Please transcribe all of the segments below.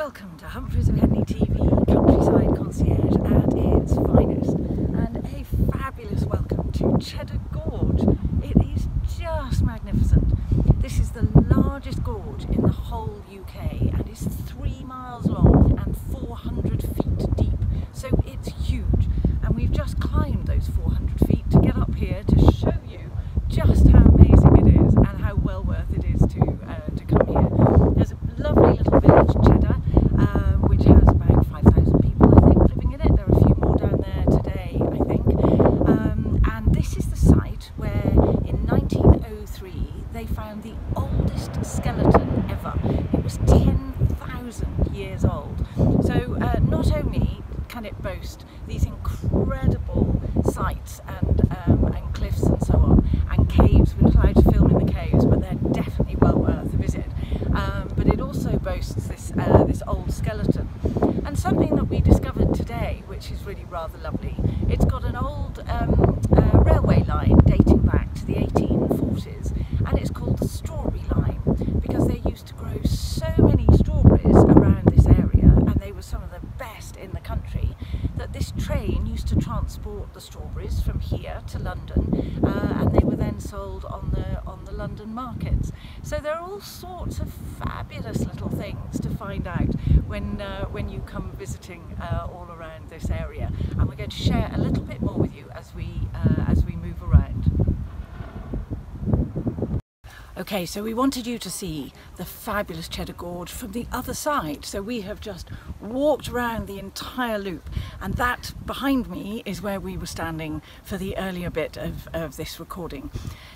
Welcome to Humphreys of Henley TV, countryside concierge at its finest, and a fabulous welcome to Cheddar Gorge. It is just magnificent. This is the largest gorge in the whole UK and is 3 miles long and 400 feet deep, so it's huge, and we've just climbed those 400 feet to get up here to show you just how amazing it is and how well worth it is to come here. There's a lovely little village, Cheddar, which has about 5,000 people, I think, living in it. There are a few more down there today, I think. And this is the site where in 1903 they found the oldest skeleton ever. It was 10,000 years old. So not only can it boast these incredible sights and cliffs and so on, and caves. We're not allowed to film in the caves, but they're definitely well worth a visit. But it also boasts this old skeleton, and something that we discovered today, which is really rather lovely. It's got an old railway line dating back to the 1840s, and it's called the Strawberry Line because they used to grow so many strawberries around this area, and they were some of the best in the country, that this train used to transport the strawberries from here to London, and they were then sold on the London markets. So there are all sorts of fabulous little things to find out when you come visiting all around this area, and we're going to share a little bit more with you as we move around. Okay, so we wanted you to see the fabulous Cheddar Gorge from the other side. So we have just walked around the entire loop, and that behind me is where we were standing for the earlier bit of this recording.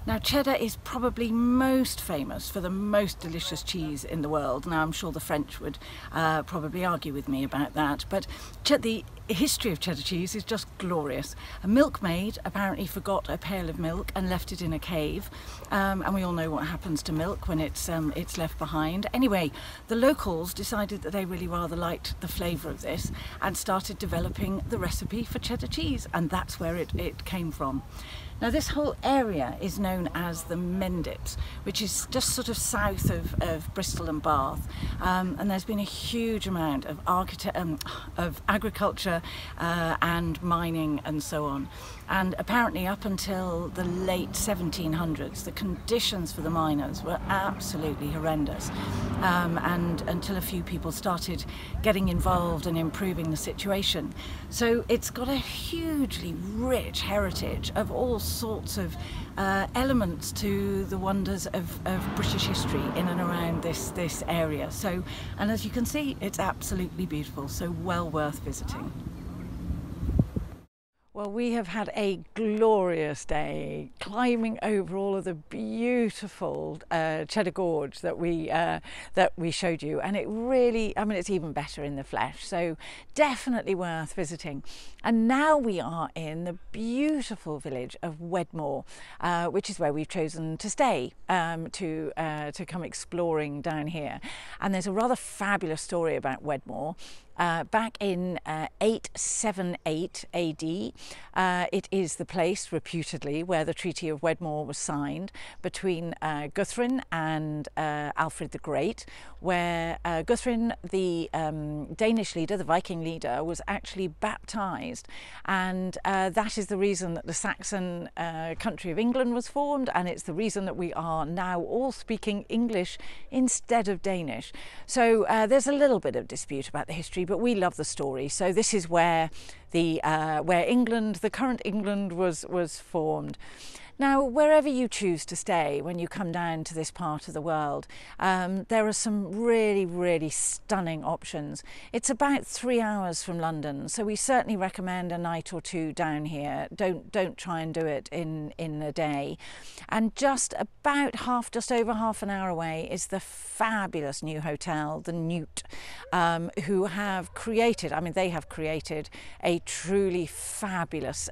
Now, Cheddar is probably most famous for the most delicious cheese in the world. Now, I'm sure the French would probably argue with me about that, but the history of cheddar cheese is just glorious. A milkmaid apparently forgot a pail of milk and left it in a cave, and we all know what happens to milk when it's left behind. Anyway, the locals decided that they really rather liked the flavour of this and started developing the recipe for cheddar cheese, and that's where it came from. Now, this whole area is known as the Mendips, which is just sort of south of Bristol and Bath, and there's been a huge amount of agriculture and mining and so on. And apparently up until the late 1700s, the conditions for the miners were absolutely horrendous, and until a few people started getting involved and improving the situation. So it's got a hugely rich heritage of all sorts of elements to the wonders of British history in and around this area. So, and as you can see, it's absolutely beautiful, so well worth visiting. Well, we have had a glorious day climbing over all of the beautiful Cheddar Gorge that we showed you, and it really, I mean, it's even better in the flesh, so definitely worth visiting. And now we are in the beautiful village of Wedmore, which is where we've chosen to stay to come exploring down here. And there's a rather fabulous story about Wedmore. Back in 878 AD, it is the place, reputedly, where the Treaty of Wedmore was signed between Guthrum and Alfred the Great, where Guthrum, the Danish leader, the Viking leader, was actually baptised, and that is the reason that the Saxon country of England was formed, and it's the reason that we are now all speaking English instead of Danish. So there's a little bit of dispute about the history, but we love the story. So this is where England, the current England, was formed. Now, wherever you choose to stay when you come down to this part of the world, there are some really, really stunning options. It's about 3 hours from London, so we certainly recommend a night or two down here. Don't try and do it in a day. And just over half an hour away is the fabulous new hotel, the Newt, who have created, I mean, they have created a truly fabulous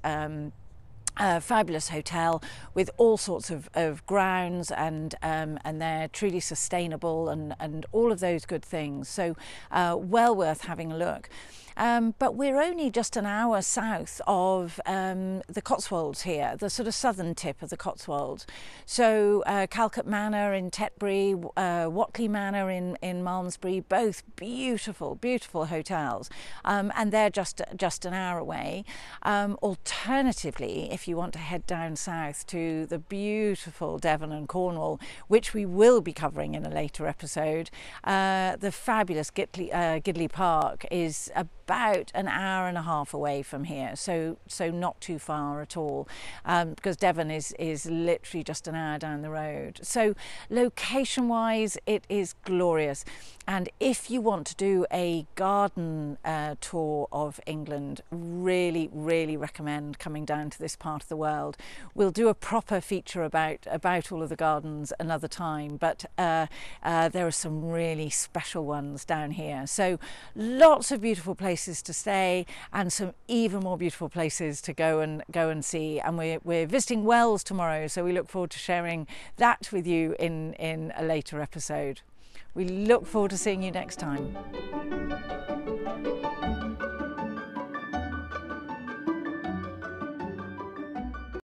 fabulous hotel with all sorts of grounds, and they're truly sustainable and all of those good things. So well worth having a look. but we're only just an hour south of the Cotswolds here, the sort of southern tip of the Cotswolds. So Calcot Manor in Tetbury, Whatley Manor in Malmesbury, both beautiful, beautiful hotels, and they're just an hour away. Alternatively, if you want to head down south to the beautiful Devon and Cornwall, which we will be covering in a later episode, the fabulous Gidleigh Park is about an hour and a half away from here, so not too far at all, because Devon is literally just an hour down the road. So location wise it is glorious, and if you want to do a garden tour of England, really recommend coming down to this part of the world. We'll do a proper feature about all of the gardens another time, but there are some really special ones down here, so lots of beautiful places to stay and some even more beautiful places to go and see. And we're visiting Wells tomorrow, so we look forward to sharing that with you in a later episode. We look forward to seeing you next time.